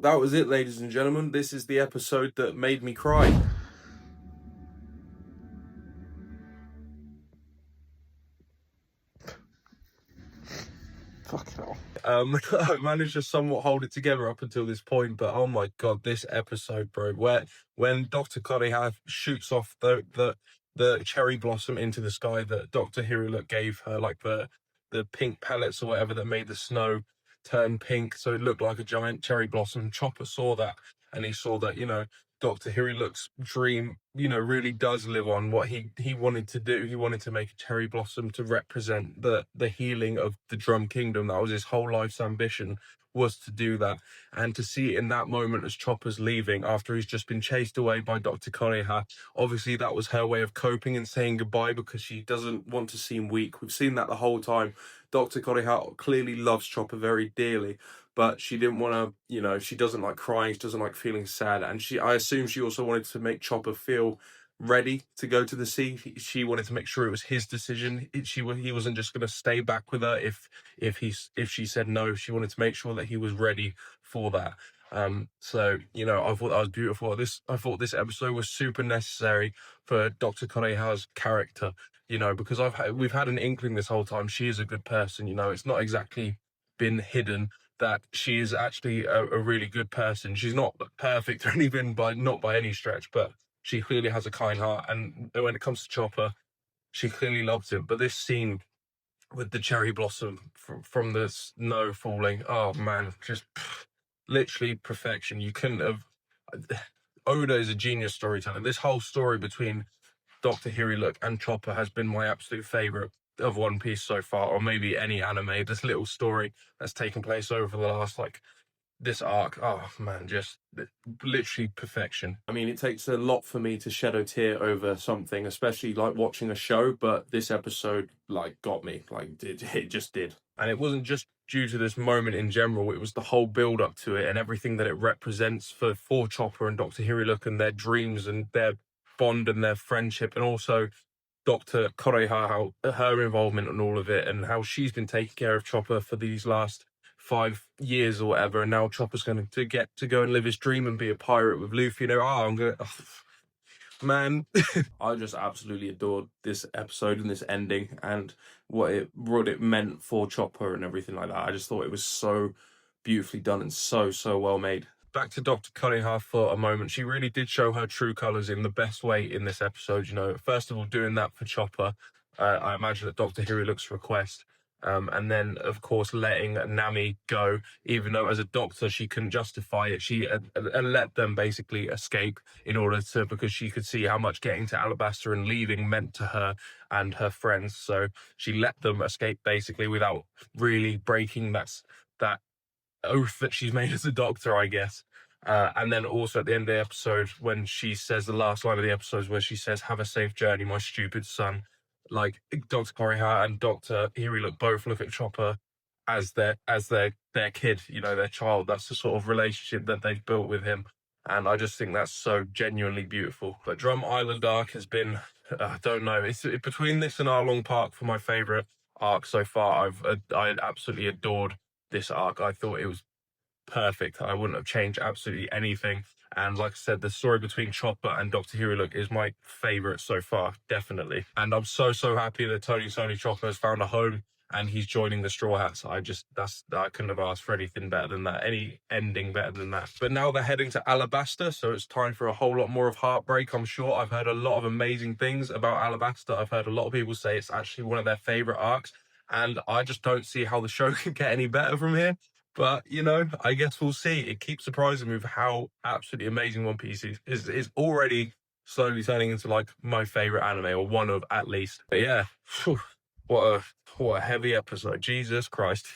That was it, ladies and gentlemen. This is the episode that made me cry. Fucking hell. I managed to somewhat hold it together up until this point, but oh my god, this episode, bro, where when Dr. Koreha shoots off the cherry blossom into the sky that Dr. Hiruluk gave her, like the pink pellets or whatever that made the snow turn pink, so it looked like a giant cherry blossom. Chopper saw that, and he saw that, Dr. Hiruluk's dream, really does live on. What he wanted to do. He wanted to make a cherry blossom to represent the healing of the Drum Kingdom. That was his whole life's ambition, was to do that. And to see it in that moment as Chopper's leaving after he's just been chased away by Dr. Koreha, obviously that was her way of coping and saying goodbye because she doesn't want to seem weak. We've seen that the whole time. Dr. Koreha clearly loves Chopper very dearly, but she didn't want to, she doesn't like crying, she doesn't like feeling sad. And I assume she also wanted to make Chopper feel ready to go to the sea. She wanted to make sure it was his decision. He wasn't just going to stay back with her if she said no. She wanted to make sure that he was ready for that. So I thought that was beautiful. I thought this episode was super necessary for Dr. Koreha's character. Because we've had an inkling this whole time she is a good person. It's not exactly been hidden that she is actually a really good person. She's not perfect or anything, not by any stretch, but she clearly has a kind heart. And when it comes to Chopper, she clearly loves him. But this scene with the cherry blossom from the snow falling, oh man, just literally perfection. You couldn't have. Oda is a genius storyteller. This whole story between Dr. Hiruluk and Chopper has been my absolute favorite of One Piece so far, or maybe any anime. This little story that's taken place over the last this arc, oh man, just literally perfection. I mean, it takes a lot for me to shed a tear over something, especially like watching a show, but this episode got me, it just did. And it wasn't just due to this moment in general, it was the whole build up to it and everything that it represents for Chopper and Dr. Hiruluk and their dreams and their bond and their friendship, and also Dr. Koreha, how her involvement in all of it and how she's been taking care of Chopper for these last 5 years or whatever, and now Chopper's going to get to go and live his dream and be a pirate with Luffy. Man, I just absolutely adored this episode and this ending and what it meant for Chopper and everything like that. I just thought it was so beautifully done and so well made. Back to Dr. Cunningham for a moment. She really did show her true colors in the best way in this episode. First of all, doing that for Chopper, I imagine at Dr. Hiruluk's request. And then, of course, letting Nami go, even though as a doctor she couldn't justify it. She let them basically escape because she could see how much getting to Alabasta and leaving meant to her and her friends. So she let them escape basically without really breaking that oath that she's made as a doctor, I guess. And then also at the end of the episode, when she says the last line of the episode, where she says, "Have a safe journey, my stupid son." Like Dr. Koriha and Dr. Hiruluk both look at Chopper as their kid, their child. That's the sort of relationship that they've built with him. And I just think that's so genuinely beautiful. But Drum Island arc has been, I don't know, it's between this and Arlong Park for my favorite arc so far. I absolutely adored this arc. I thought it was perfect. I wouldn't have changed absolutely anything. And like I said, the story between Chopper and Dr. Hiruluk is my favorite so far, definitely. And I'm so happy that Tony Chopper has found a home and he's joining the Straw Hats. I couldn't have asked for anything better than that, any ending better than that. But now they're heading to Alabasta, so it's time for a whole lot more of heartbreak, I'm sure. I've heard a lot of amazing things about Alabasta. I've heard a lot of people say it's actually one of their favorite arcs, and I just don't see how the show can get any better from here. But, I guess we'll see. It keeps surprising me with how absolutely amazing One Piece is already slowly turning into like my favorite anime, or one of at least. But yeah, what a heavy episode. Jesus Christ.